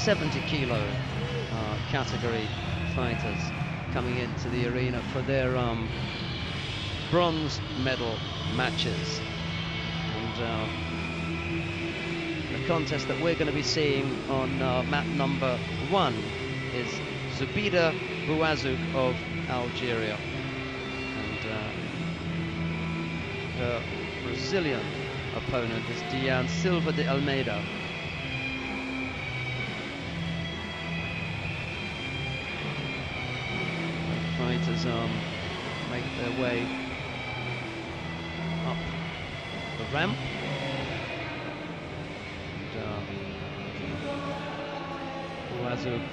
70 kilo category fighters coming into the arena for their bronze medal matches. And the contest that we're going to be seeing on mat number 1 is Zoubida BOUAZOUG of Algeria, and her Brazilian opponent is Diane Silva de Almeida. The fighters make their way up the ramp, and BOUAZOUG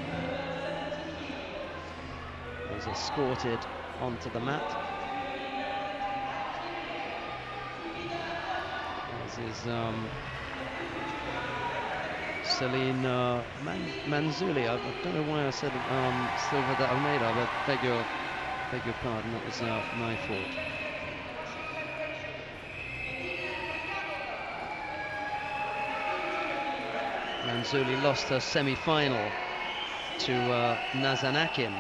is escorted onto the mat, as is Celine Manzouli. I don't know why I said Silva de Almeida, but beg your pardon, that was my fault. Manzouli lost her semi-final to Nazan Akin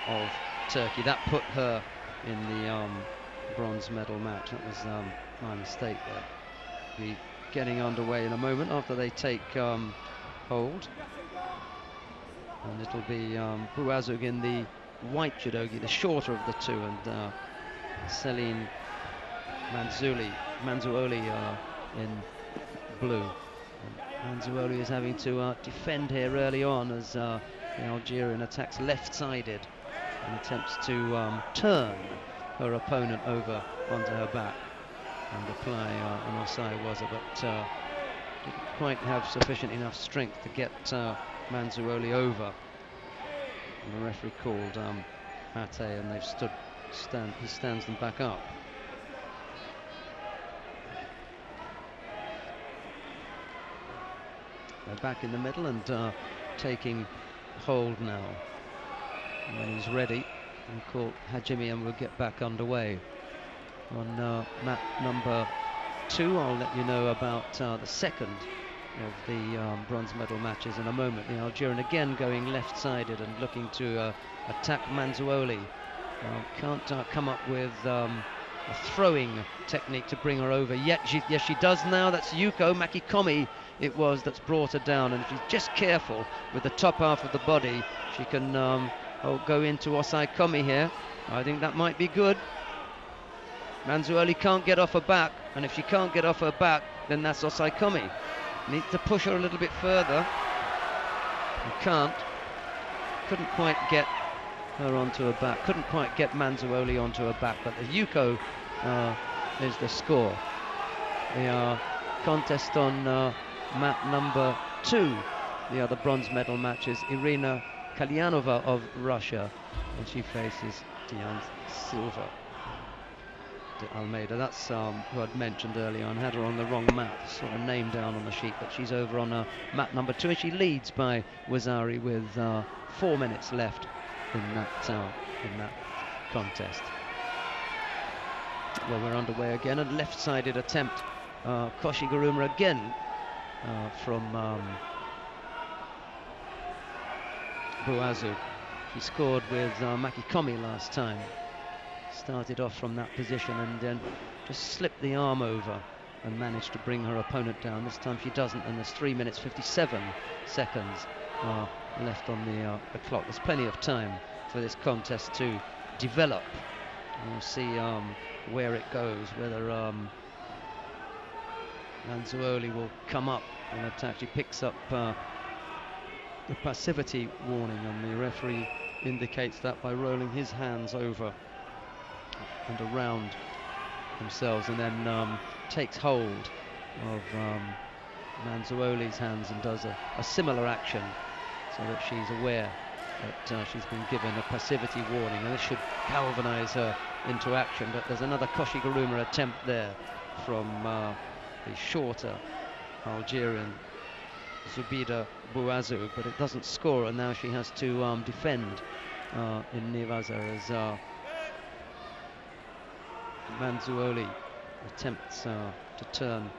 of Turkey. That put her in the bronze medal match. That was my mistake there. Be getting underway in a moment after they take hold, and it'll be BOUAZOUG in the white judogi, the shorter of the two, and Celine Manzouli in blue. And Manzouli is having to defend here early on as the Algerian attacks left-sided and attempts to turn her opponent over onto her back and apply an osai-waza, but didn't quite have sufficient enough strength to get Manzouli over. And the referee called Mate, and they've he stands them back up. They're back in the middle and taking hold now. And when he's ready, we'll call Hajimi and we'll get back underway. On mat number 2, I'll let you know about the second of the bronze medal matches in a moment. The Algerian again going left-sided and looking to attack Manzouli. Can't come up with a throwing technique to bring her over yet. Yes, she does now. That's Yuko Makikomi it was that's brought her down, and if she's just careful with the top half of the body, she can go into osai komi here. I think that might be good. Manzouli can't get off her back, and if she can't get off her back, then that's osai komi. Needs to push her a little bit further. Can't. Couldn't quite get her onto her back. Couldn't quite get Manzouli onto her back, but the Yuko is the score. The contest on mat number 2, the other bronze medal match, is Irina Kalyanova of Russia, and she faces Diane Silva de Almeida. That's who I'd mentioned earlier on. Had her on the wrong mat, sort of name down on the sheet, but she's over on mat number 2, and she leads by Wazari with 4 minutes left in that contest. Well, we're underway again, and left-sided attempt. Koshiguruma again from BOUAZOUG. He scored with Makikomi last time. Started off from that position and then just slipped the arm over and managed to bring her opponent down. This time she doesn't, and there's 3 minutes 57 seconds left on the clock. There's plenty of time for this contest to develop. We'll see where it goes, whether Manzouli will come up and attack. She picks up the passivity warning, and the referee indicates that by rolling his hands over and around themselves, and then takes hold of Manzouli's hands and does a similar action, so that she's aware that she's been given a passivity warning, and this should galvanize her into action. But there's another Koshiguruma attempt there from the shorter Algerian Zoubida BOUAZOUG, but it doesn't score, and now she has to defend in Nevaza as Manzouli attempts to turn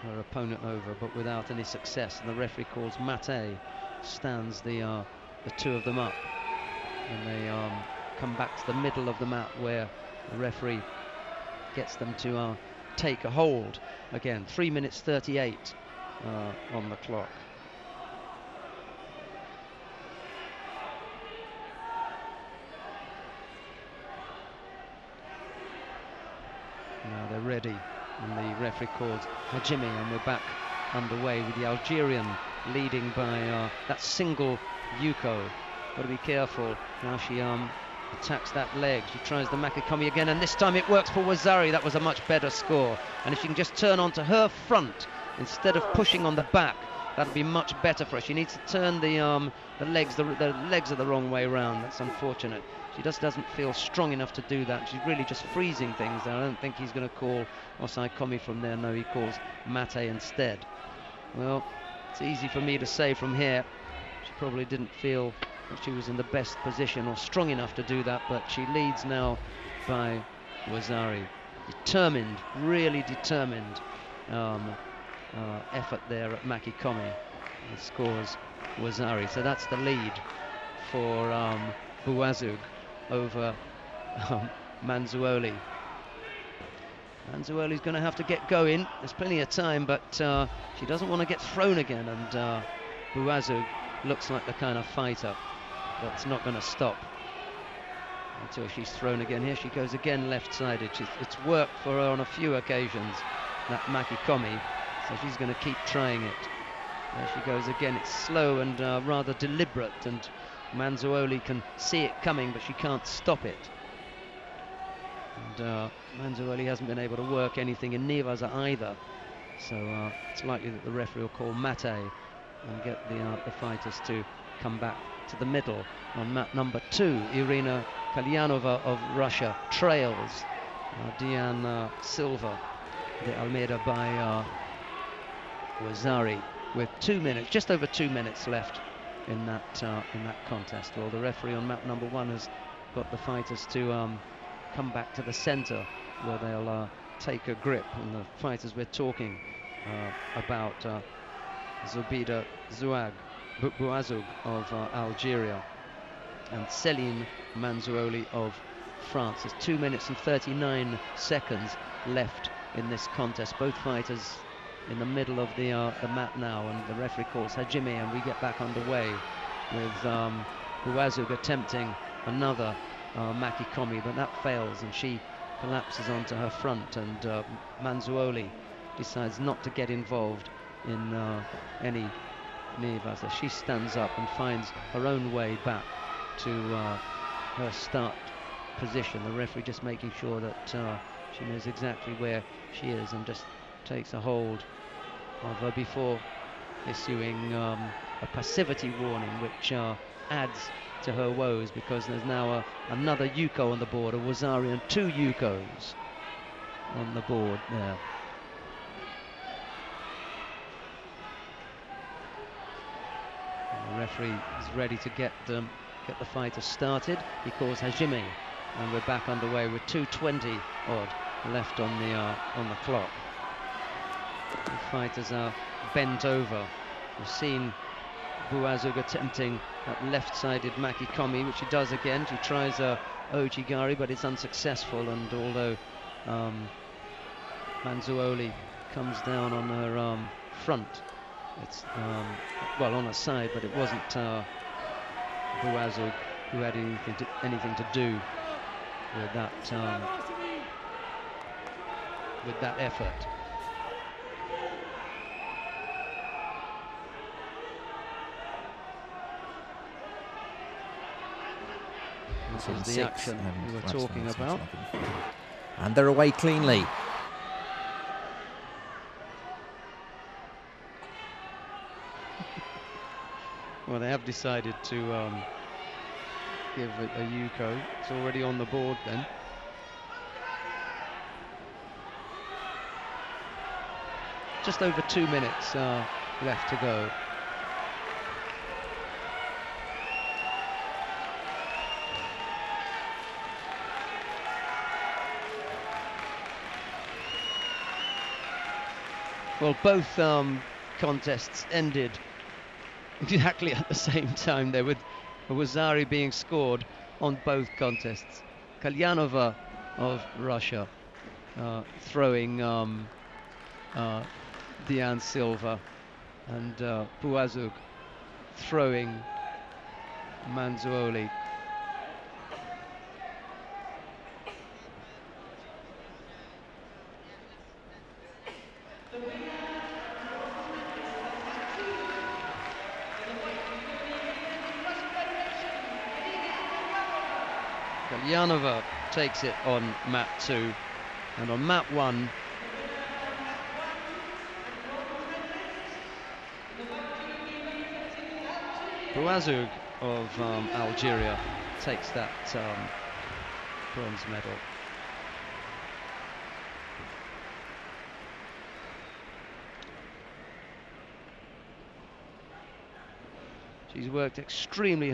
her opponent over, but without any success, and the referee calls Mate stands the two of them up, and they come back to the middle of the mat where the referee gets them to take a hold. Again, 3 minutes 38 on the clock. Now they're ready, and the referee calls Hajimi, and we're back underway with the Algerian leading by that single Yuko. Got to be careful. Now she attacks that leg. She tries the Makikomi again, and this time it works for BOUAZOUG. That was a much better score. And if she can just turn onto her front instead of pushing on the back, that'd be much better for her. She needs to turn the legs. The legs are the wrong way around. That's unfortunate. She just doesn't feel strong enough to do that. She's really just freezing things there. I don't think he's going to call Osai Komi from there. No, he calls Mate instead. Well, it's easy for me to say from here. She probably didn't feel that she was in the best position or strong enough to do that, but she leads now by BOUAZOUG. Determined, really determined effort there at Makikomi. It scores BOUAZOUG. So that's the lead for BOUAZOUG over Manzuoli. Manzuoli's going to have to get going. There's plenty of time, but she doesn't want to get thrown again, and BOUAZOUG looks like the kind of fighter that's not going to stop until she's thrown again. Here she goes again, left-sided. It's worked for her on a few occasions, that Makikomi, so she's going to keep trying it. There she goes again. It's slow and rather deliberate, and Manzuoli can see it coming, but she can't stop it. And Manzuoli hasn't been able to work anything in Nivaza either, so it's likely that the referee will call Mate and get the fighters to come back to the middle. On mat number 2, Irina Kalyanova of Russia trails Diane Silva de Almeida by BOUAZOUG with 2 minutes, just over 2 minutes left in that contest. Well, the referee on mat number 1 has got the fighters to come back to the center where they'll take a grip, and the fighters we're talking about Zoubida BOUAZOUG of Algeria and Céline Manzuoli of France. There's 2 minutes and 39 seconds left in this contest. Both fighters in the middle of the mat now, and the referee calls Hajime, and we get back underway with BOUAZOUG attempting another Makikomi, but that fails, and she collapses onto her front, and Manzuoli decides not to get involved in any Nivaza. She stands up and finds her own way back to her start position. The referee just making sure that she knows exactly where she is and just takes a hold of her before issuing a passivity warning, which adds to her woes, because there's now another Yuko on the board, a BOUAZOUG, and 2 Yukos on the board there. And the referee is ready to get the fighter started. He calls Hajime, and we're back underway with 2:20 odd left on the clock. The fighters are bent over. We've seen BOUAZOUG attempting that left-sided Makikomi, which she does again. She tries a Ojigari, but it's unsuccessful, and although Manzuoli comes down on her front, it's well, on her side, but it wasn't BOUAZOUG who had anything to do with that effort. This is the action we were talking about. And they're away cleanly. Well, they have decided to give a Yuko. It's already on the board then. Just over 2 minutes left to go. Well, both contests ended exactly at the same time there, with Wazari being scored on both contests. Kalyanova of Russia throwing Diane Silva, and BOUAZOUG throwing Manzuoli. Kalyanova takes it on mat 2, and on mat 1 BOUAZOUG of Algeria takes that bronze medal. She's worked extremely